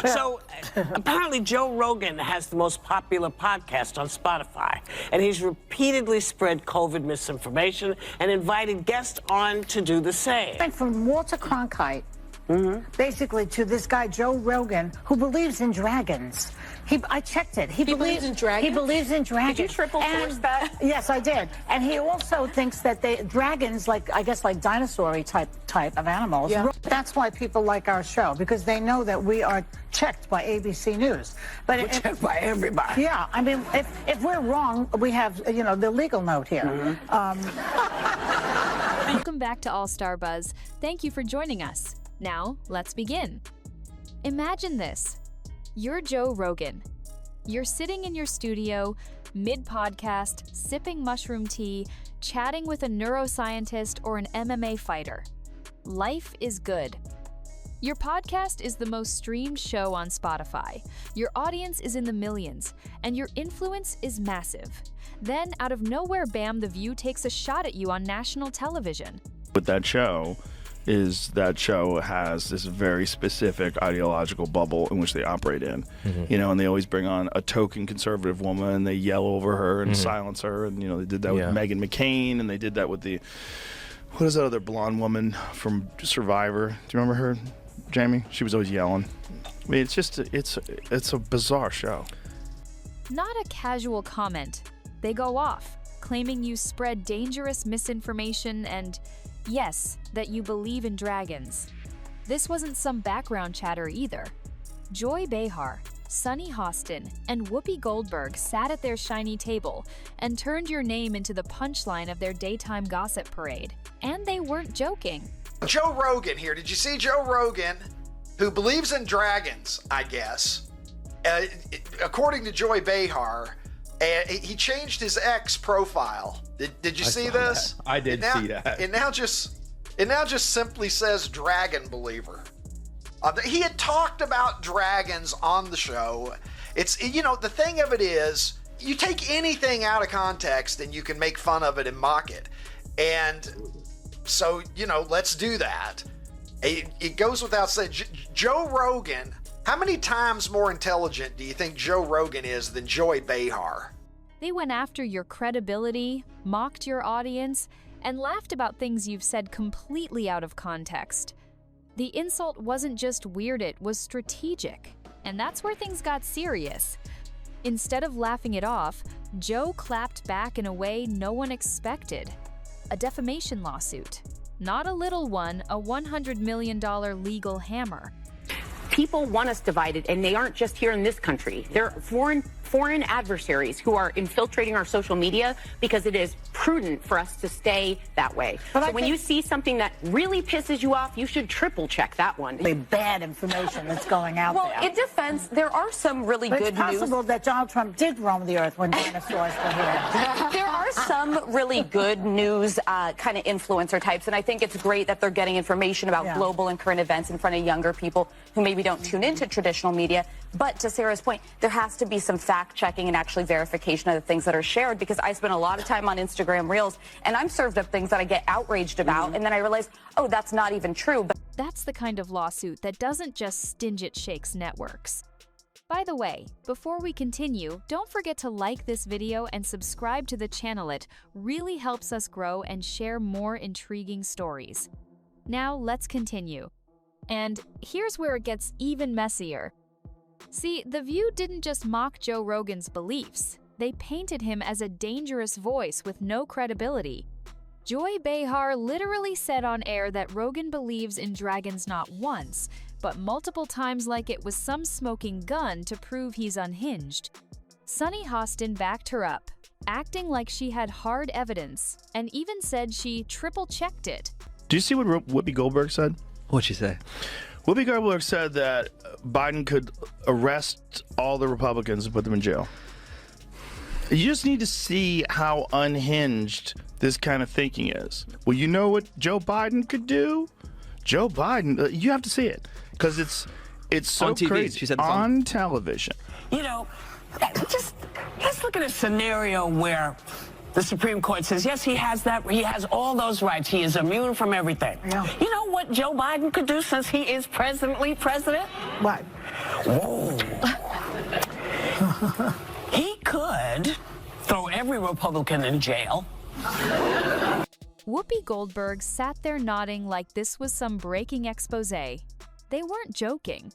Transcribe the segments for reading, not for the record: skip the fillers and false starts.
So apparently Joe Rogan has the most popular podcast on Spotify, and he's repeatedly spread COVID misinformation and invited guests on to do the same. Went from Walter Cronkite, basically, to this guy Joe Rogan, who believes in dragons. I checked it. He believes in dragons. He believes in dragons. Did you triple force that? Yes, I did. And he also thinks that dragons, I guess, like dinosaur-y type of animals. Yeah. That's why people like our show, because they know that we are checked by ABC News. But we're checked by everybody. Yeah, I mean, if we're wrong, we have, the legal note here. Welcome back to AllStarBuzz. Thank you for joining us. Now, let's begin. Imagine this. You're Joe Rogan. You're sitting in your studio, mid-podcast, sipping mushroom tea, chatting with a neuroscientist or an MMA fighter. Life is good. Your podcast is the most streamed show on Spotify. Your audience is in the millions, and your influence is massive. Then, out of nowhere, bam, The View takes a shot at you on national television. With that show is that show has this very specific ideological bubble in which they operate in, and they always bring on a token conservative woman and they yell over her and silence her, and they did that with Meghan McCain, and they did that with what is that other blonde woman from Survivor? Do you remember her, Jamie? She was always yelling. I mean, it's a bizarre show. Not a casual comment. They go off, claiming you spread dangerous misinformation and, yes, that you believe in dragons. This wasn't some background chatter either. Joy Behar, Sunny Hostin, and Whoopi Goldberg sat at their shiny table and turned your name into the punchline of their daytime gossip parade. And they weren't joking. Joe Rogan here. Did you see Joe Rogan, who believes in dragons, I guess? According to Joy Behar, he changed his X profile. Did you see this? That. I did see that. It now just simply says dragon believer. He had talked about dragons on the show. It's the thing of it is, you take anything out of context and you can make fun of it and mock it. And so, let's do that. It goes without saying, Joe Rogan, how many times more intelligent do you think Joe Rogan is than Joy Behar? They went after your credibility, mocked your audience, and laughed about things you've said completely out of context. The insult wasn't just weird, it was strategic. And that's where things got serious. Instead of laughing it off, Joe clapped back in a way no one expected. A defamation lawsuit. Not a little one, a $100 million legal hammer. People want us divided, and they aren't just here in this country. They're foreign adversaries who are infiltrating our social media because it is prudent for us to stay that way. So when you see something that really pisses you off, you should triple check that one. The bad information that's going out there. Well, in defense, there are some really good news. It's possible that Donald Trump did roam the earth when dinosaurs were here. There are some really good news kind of influencer types, and I think it's great that they're getting information about global and current events in front of younger people who maybe don't tune into traditional media. But to Sarah's point, there has to be some fact-checking and actually verification of the things that are shared, because I spend a lot of time on Instagram Reels, and I'm served up things that I get outraged about, and then I realize, oh, that's not even true. But that's the kind of lawsuit that doesn't just stinge at shakes networks. By the way, before we continue, don't forget to like this video and subscribe to the channel. It really helps us grow and share more intriguing stories. Now let's continue. And here's where it gets even messier. See, The View didn't just mock Joe Rogan's beliefs. They painted him as a dangerous voice with no credibility. Joy Behar literally said on air that Rogan believes in dragons not once, but multiple times, like it was some smoking gun to prove he's unhinged. Sunny Hostin backed her up, acting like she had hard evidence, and even said she triple-checked it. Do you see what Whoopi Goldberg said? What'd she say? Whoopi Goldberg said that Biden could arrest all the Republicans and put them in jail. You just need to see how unhinged this kind of thinking is. Well, you know what Joe Biden could do? Joe Biden, you have to see it, because it's so on TV. crazy. She said on television. Just let's look at a scenario where the Supreme Court says, yes, he has all those rights. He is immune from everything. Yeah. You know what Joe Biden could do since he is presently president? What? Whoa. He could throw every Republican in jail. Whoopi Goldberg sat there nodding like this was some breaking expose. They weren't joking.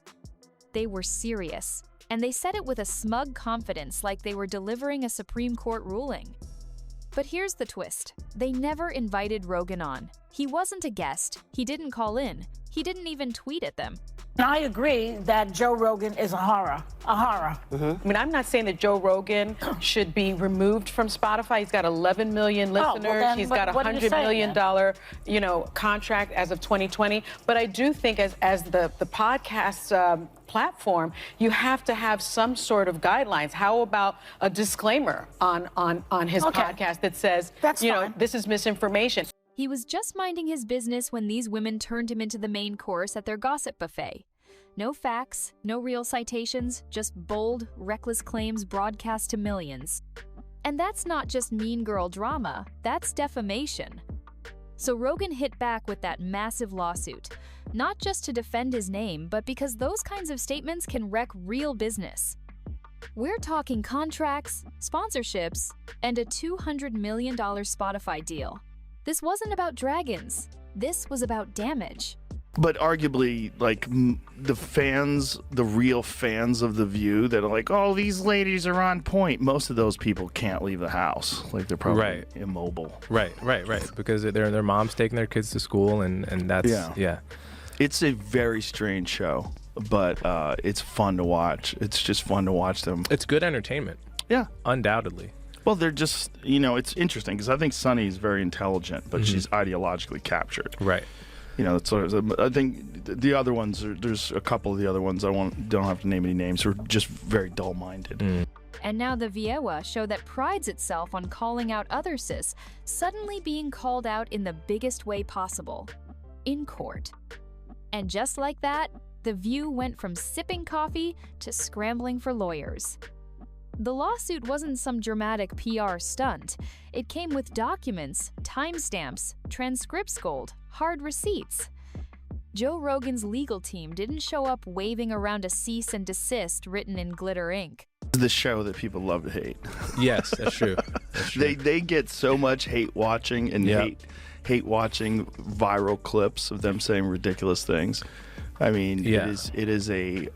They were serious, and they said it with a smug confidence like they were delivering a Supreme Court ruling. But here's the twist. They never invited Rogan on. He wasn't a guest. He didn't call in. He didn't even tweet at them. I agree that Joe Rogan is a horror. I mean, I'm not saying that Joe Rogan should be removed from Spotify. He's got 11 million listeners. then He's what- got a what are you $100 saying million, contract as of 2020. But I do think as the podcast platform, you have to have some sort of guidelines. How about a disclaimer on his podcast that says, That's fine. this is misinformation. He was just minding his business when these women turned him into the main course at their gossip buffet. No facts, no real citations, just bold, reckless claims broadcast to millions. And that's not just mean girl drama, that's defamation. So Rogan hit back with that massive lawsuit, not just to defend his name, but because those kinds of statements can wreck real business. We're talking contracts, sponsorships, and a $200 million Spotify deal. This wasn't about dragons. This was about damage. But arguably, like, the real fans of The View that are like, oh, these ladies are on point. Most of those people can't leave the house. Like, they're probably immobile. Right. Because their mom's taking their kids to school, and that's, yeah. It's a very strange show, but it's fun to watch. It's just fun to watch them. It's good entertainment. Yeah. Undoubtedly. Well, they're just, it's interesting because I think Sunny is very intelligent, but she's ideologically captured. Right. That's sort of, I think the other ones, there's a couple of the other ones, don't have to name any names, who are just very dull-minded. And now the Viewa show that prides itself on calling out other cis, suddenly being called out in the biggest way possible, in court. And just like that, The View went from sipping coffee to scrambling for lawyers. The lawsuit wasn't some dramatic PR stunt. It came with documents, timestamps, transcripts gold, hard receipts. Joe Rogan's legal team didn't show up waving around a cease and desist written in glitter ink. The show that people love to hate. Yes, that's true. They get so much hate watching and hate watching viral clips of them saying ridiculous things. I mean, it is a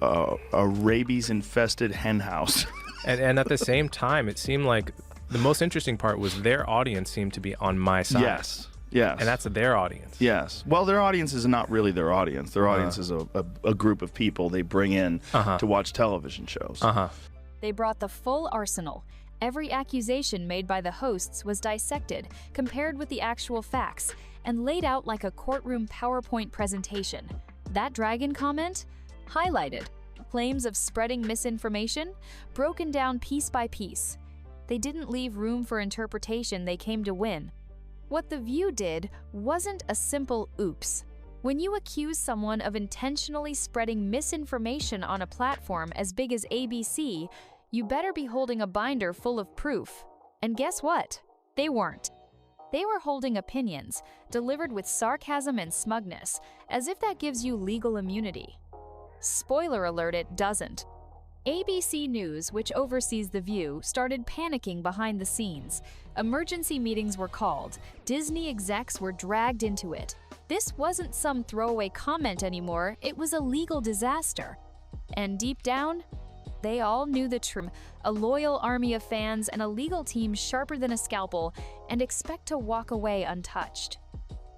rabies-infested hen house. And at the same time, it seemed like the most interesting part was their audience seemed to be on my side. Yes. And that's their audience. Yes. Well, their audience is not really their audience. Their audience is a group of people they bring in to watch television shows. They brought the full arsenal. Every accusation made by the hosts was dissected, compared with the actual facts, and laid out like a courtroom PowerPoint presentation. That dragon comment? Highlighted. Claims of spreading misinformation? Broken down piece by piece. They didn't leave room for interpretation, they came to win. What The View did wasn't a simple oops. When you accuse someone of intentionally spreading misinformation on a platform as big as ABC, you better be holding a binder full of proof. And guess what? They weren't. They were holding opinions, delivered with sarcasm and smugness, as if that gives you legal immunity. Spoiler alert, it doesn't. ABC News, which oversees The View, started panicking behind the scenes. Emergency meetings were called. Disney execs were dragged into it. This wasn't some throwaway comment anymore, it was a legal disaster. And deep down, they all knew the truth. A loyal army of fans and a legal team sharper than a scalpel, and expect to walk away untouched.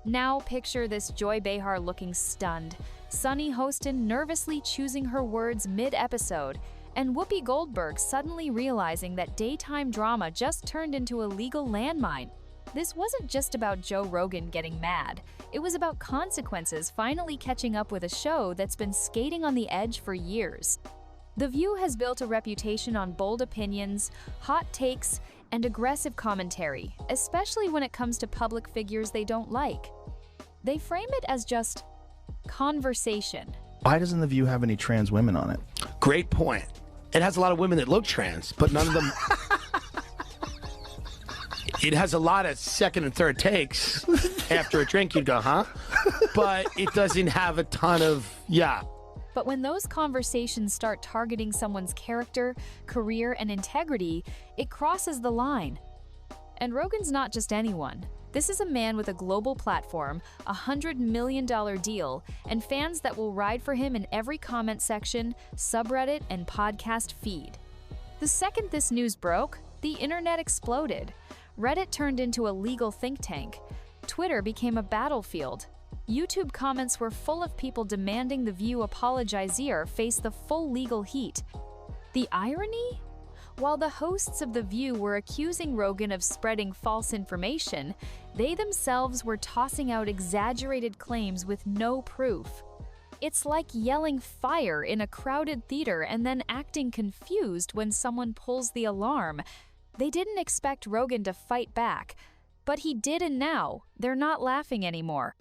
Now picture this Joy Behar looking stunned, Sunny Hostin nervously choosing her words mid-episode, and Whoopi Goldberg suddenly realizing that daytime drama just turned into a legal landmine. This wasn't just about Joe Rogan getting mad. It was about consequences finally catching up with a show that's been skating on the edge for years. The View has built a reputation on bold opinions, hot takes, and aggressive commentary, especially when it comes to public figures they don't like. They frame it as just conversation. Why doesn't The View have any trans women on it? Great point. It has a lot of women that look trans, but none of them... It has a lot of second and third takes. After a drink, you'd go, huh? But it doesn't have a ton of, But when those conversations start targeting someone's character, career, and integrity, it crosses the line. And Rogan's not just anyone. This is a man with a global platform, a $100 million deal, and fans that will ride for him in every comment section, subreddit, and podcast feed. The second this news broke, the internet exploded. Reddit turned into a legal think tank. Twitter became a battlefield. YouTube comments were full of people demanding The View apologizer face the full legal heat. The irony? While the hosts of The View were accusing Rogan of spreading false information, they themselves were tossing out exaggerated claims with no proof. It's like yelling fire in a crowded theater and then acting confused when someone pulls the alarm. They didn't expect Rogan to fight back, but he did, and now they're not laughing anymore.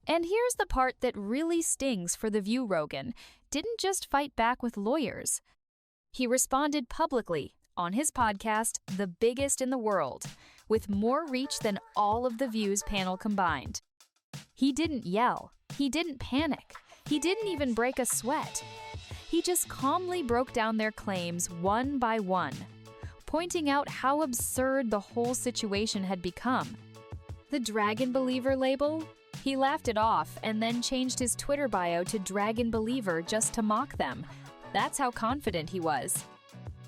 And here's the part that really stings for The View. Rogan didn't just fight back with lawyers. He responded publicly on his podcast, the biggest in the world, with more reach than all of The View's panel combined. He didn't yell. He didn't panic. He didn't even break a sweat. He just calmly broke down their claims one by one, pointing out how absurd the whole situation had become. The Dragon Believer label? He laughed it off and then changed his Twitter bio to Dragon Believer just to mock them. That's how confident he was.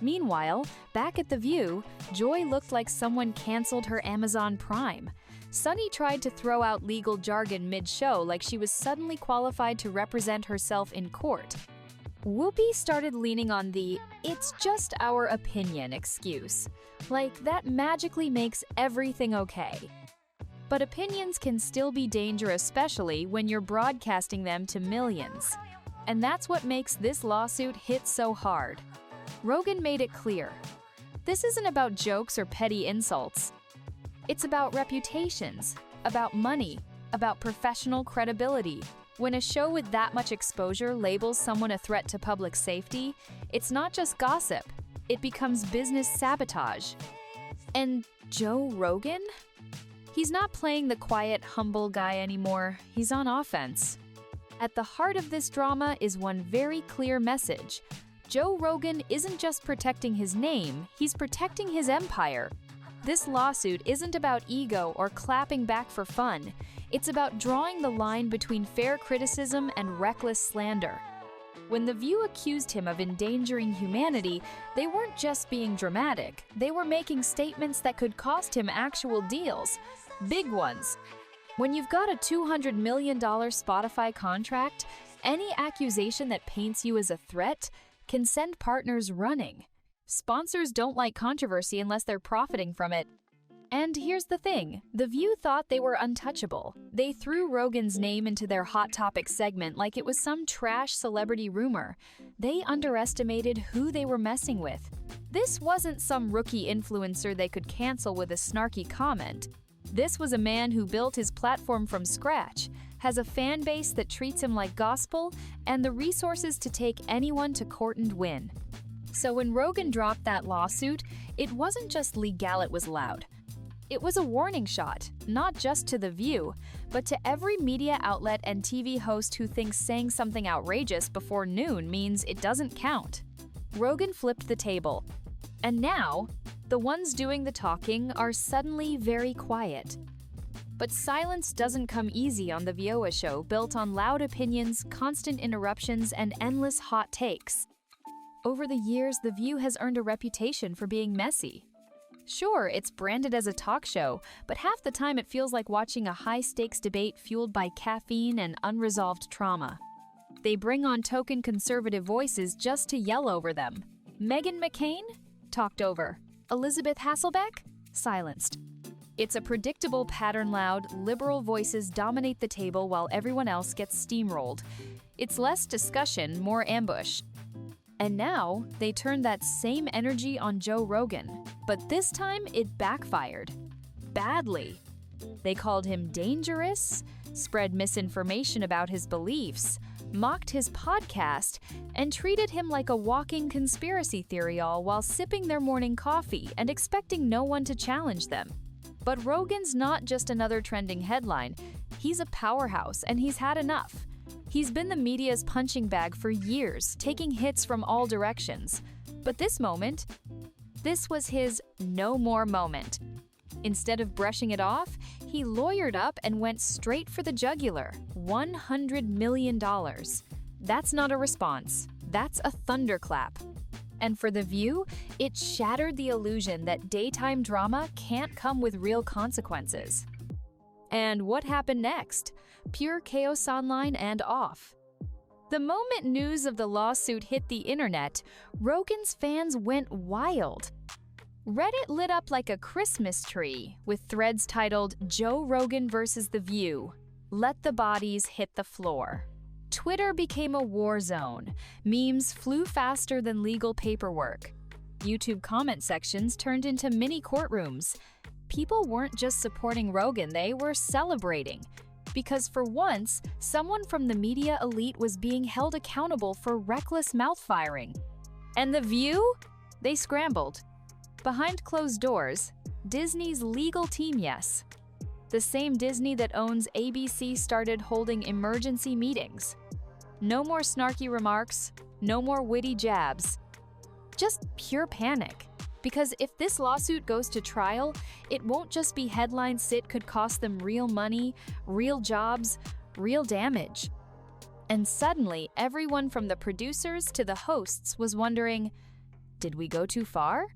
Meanwhile, back at The View, Joy looked like someone canceled her Amazon Prime. Sunny tried to throw out legal jargon mid-show like she was suddenly qualified to represent herself in court. Whoopi started leaning on the "it's just our opinion" excuse, like that magically makes everything okay. But opinions can still be dangerous, especially when you're broadcasting them to millions. And that's what makes this lawsuit hit so hard. Rogan made it clear. This isn't about jokes or petty insults. It's about reputations, about money, about professional credibility. When a show with that much exposure labels someone a threat to public safety, it's not just gossip. It becomes business sabotage. And Joe Rogan? He's not playing the quiet, humble guy anymore. He's on offense. At the heart of this drama is one very clear message. Joe Rogan isn't just protecting his name, he's protecting his empire. This lawsuit isn't about ego or clapping back for fun. It's about drawing the line between fair criticism and reckless slander. When The View accused him of endangering humanity, they weren't just being dramatic. They were making statements that could cost him actual deals. Big ones. When you've got a $200 million Spotify contract, any accusation that paints you as a threat can send partners running. Sponsors don't like controversy unless they're profiting from it. And here's the thing, The View thought they were untouchable. They threw Rogan's name into their Hot Topic segment like it was some trash celebrity rumor. They underestimated who they were messing with. This wasn't some rookie influencer they could cancel with a snarky comment. This was a man who built his platform from scratch, has a fan base that treats him like gospel, and the resources to take anyone to court and win. So when Rogan dropped that lawsuit, it wasn't just legal, it was loud. It was a warning shot, not just to The View, but to every media outlet and TV host who thinks saying something outrageous before noon means it doesn't count. Rogan flipped the table. And now, the ones doing the talking are suddenly very quiet. But silence doesn't come easy on The View show built on loud opinions, constant interruptions, and endless hot takes. Over the years, The View has earned a reputation for being messy. Sure, it's branded as a talk show, but half the time it feels like watching a high-stakes debate fueled by caffeine and unresolved trauma. They bring on token conservative voices just to yell over them. Meghan McCain? Talked over. Elizabeth Hasselbeck? Silenced. It's a predictable pattern. Loud, liberal voices dominate the table while everyone else gets steamrolled. It's less discussion, more ambush. And now, they turn that same energy on Joe Rogan. But this time, it backfired. Badly. They called him dangerous, spread misinformation about his beliefs, mocked his podcast, and treated him like a walking conspiracy theory all while sipping their morning coffee and expecting no one to challenge them. But Rogan's not just another trending headline. He's a powerhouse, and he's had enough. He's been the media's punching bag for years, taking hits from all directions. But this was his no more moment. Instead of brushing it off, he lawyered up and went straight for the jugular. $100 million. That's not a response. That's a thunderclap. And for The View, it shattered the illusion that daytime drama can't come with real consequences. And what happened next? Pure chaos online and off. The moment news of the lawsuit hit the internet, Rogan's fans went wild. Reddit lit up like a Christmas tree, with threads titled "Joe Rogan vs. The View. Let the bodies hit the floor." Twitter became a war zone. Memes flew faster than legal paperwork. YouTube comment sections turned into mini courtrooms. People weren't just supporting Rogan, they were celebrating. Because for once, someone from the media elite was being held accountable for reckless mouth-firing. And The View? They scrambled. Behind closed doors, Disney's legal team, yes. The same Disney that owns ABC started holding emergency meetings. No more snarky remarks, no more witty jabs. Just pure panic. Because if this lawsuit goes to trial, it won't just be headlines that could cost them real money, real jobs, real damage. And suddenly, everyone from the producers to the hosts was wondering, did we go too far?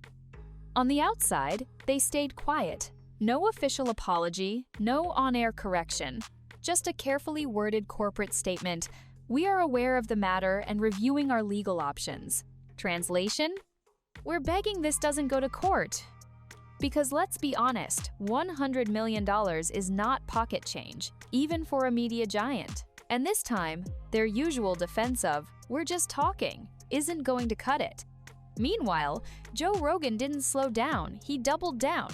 On the outside, they stayed quiet. No official apology, no on-air correction. Just a carefully worded corporate statement, "We are aware of the matter and reviewing our legal options." Translation? We're begging this doesn't go to court. Because let's be honest, $100 million is not pocket change, even for a media giant. And this time, their usual defense of, "we're just talking," isn't going to cut it. Meanwhile, Joe Rogan didn't slow down, he doubled down.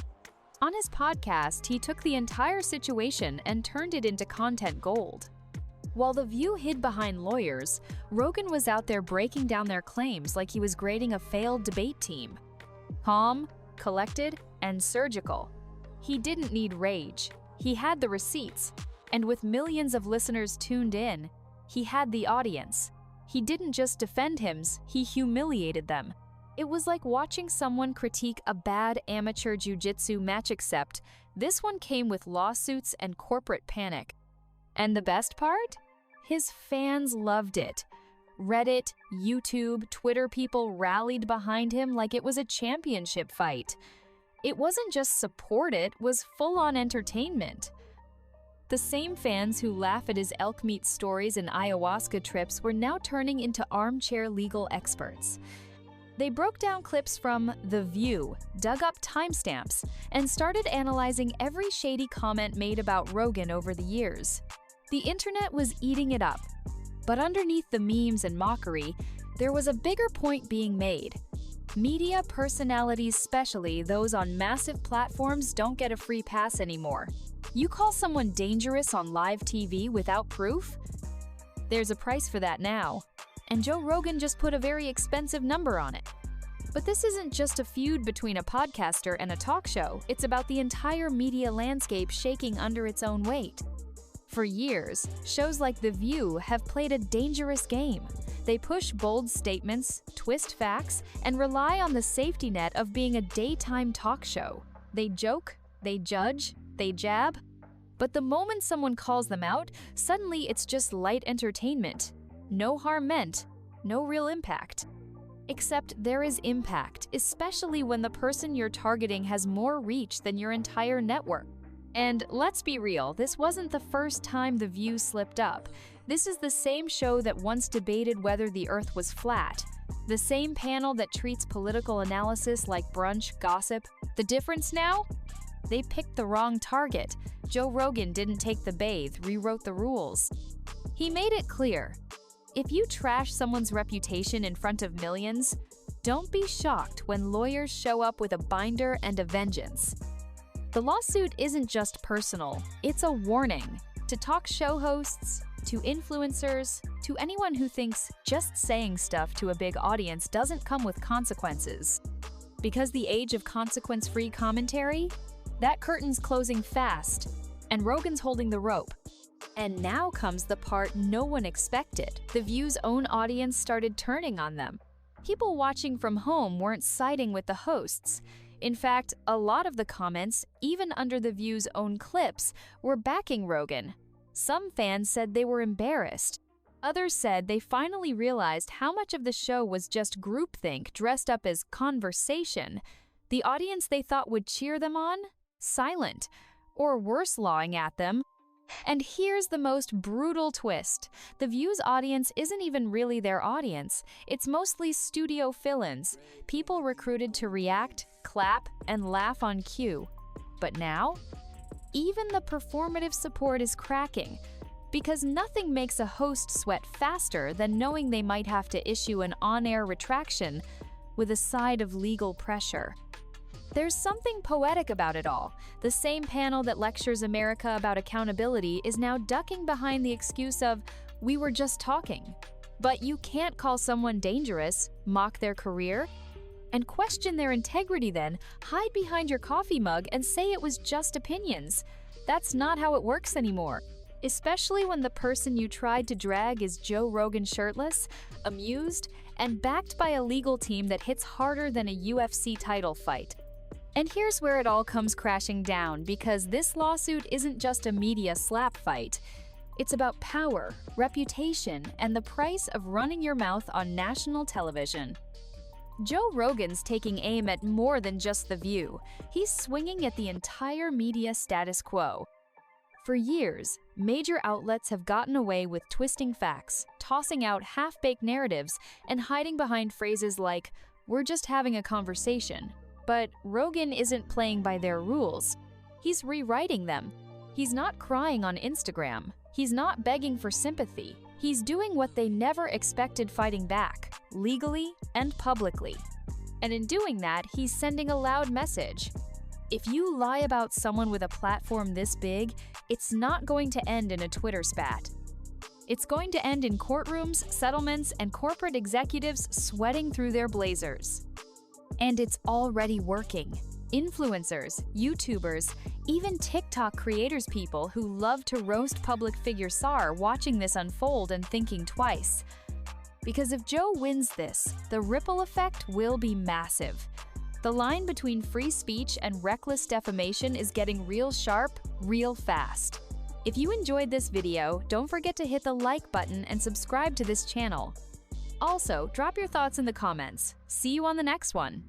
On his podcast, he took the entire situation and turned it into content gold. While The View hid behind lawyers, Rogan was out there breaking down their claims like he was grading a failed debate team. Calm, collected, and surgical. He didn't need rage. He had the receipts. And with millions of listeners tuned in, he had the audience. He didn't just defend him, he humiliated them. It was like watching someone critique a bad amateur jiu-jitsu match, except this one came with lawsuits and corporate panic. And the best part? His fans loved it. Reddit, YouTube, Twitter people rallied behind him like it was a championship fight. It wasn't just support, it was full-on entertainment. The same fans who laugh at his elk meat stories and ayahuasca trips were now turning into armchair legal experts. They broke down clips from The View, dug up timestamps, and started analyzing every shady comment made about Rogan over the years. The internet was eating it up. But underneath the memes and mockery, there was a bigger point being made. Media personalities, especially those on massive platforms, don't get a free pass anymore. You call someone dangerous on live TV without proof? There's a price for that now. And Joe Rogan just put a very expensive number on it. But this isn't just a feud between a podcaster and a talk show, it's about the entire media landscape shaking under its own weight. For years, shows like The View have played a dangerous game. They push bold statements, twist facts, and rely on the safety net of being a daytime talk show. They joke, they judge, they jab. But the moment someone calls them out, suddenly it's just light entertainment. No harm meant, no real impact. Except there is impact, especially when the person you're targeting has more reach than your entire network. And let's be real, this wasn't the first time The View slipped up. This is the same show that once debated whether the Earth was flat. The same panel that treats political analysis like brunch gossip. The difference now? They picked the wrong target. Joe Rogan didn't take the bait, rewrote the rules. He made it clear. If you trash someone's reputation in front of millions, don't be shocked when lawyers show up with a binder and a vengeance. The lawsuit isn't just personal, it's a warning to talk show hosts, to influencers, to anyone who thinks just saying stuff to a big audience doesn't come with consequences. Because the age of consequence-free commentary, that curtain's closing fast, and Rogan's holding the rope. And now comes the part no one expected. The View's own audience started turning on them. People watching from home weren't siding with the hosts. In fact, a lot of the comments, even under The View's own clips, were backing Rogan. Some fans said they were embarrassed. Others said they finally realized how much of the show was just groupthink dressed up as conversation. The audience they thought would cheer them on? Silent. Or worse, lawing at them. And here's the most brutal twist. The View's audience isn't even really their audience. It's mostly studio fill-ins, people recruited to react, clap, and laugh on cue. But now, even the performative support is cracking. Because nothing makes a host sweat faster than knowing they might have to issue an on-air retraction with a side of legal pressure. There's something poetic about it all. The same panel that lectures America about accountability is now ducking behind the excuse of, "We were just talking." But you can't call someone dangerous, mock their career, and question their integrity then, hide behind your coffee mug and say it was just opinions. That's not how it works anymore. Especially when the person you tried to drag is Joe Rogan shirtless, amused, and backed by a legal team that hits harder than a UFC title fight. And here's where it all comes crashing down, because this lawsuit isn't just a media slap fight. It's about power, reputation, and the price of running your mouth on national television. Joe Rogan's taking aim at more than just The View. He's swinging at the entire media status quo. For years, major outlets have gotten away with twisting facts, tossing out half-baked narratives, and hiding behind phrases like, "We're just having a conversation." But Rogan isn't playing by their rules. He's rewriting them. He's not crying on Instagram. He's not begging for sympathy. He's doing what they never expected, fighting back, legally and publicly. And in doing that, he's sending a loud message. If you lie about someone with a platform this big, it's not going to end in a Twitter spat. It's going to end in courtrooms, settlements, and corporate executives sweating through their blazers. And it's already working. Influencers, YouTubers, even TikTok creators, people who love to roast public figures are watching this unfold and thinking twice. Because if Joe wins this, the ripple effect will be massive. The line between free speech and reckless defamation is getting real sharp, real fast. If you enjoyed this video, don't forget to hit the like button and subscribe to this channel. Also, drop your thoughts in the comments. See you on the next one.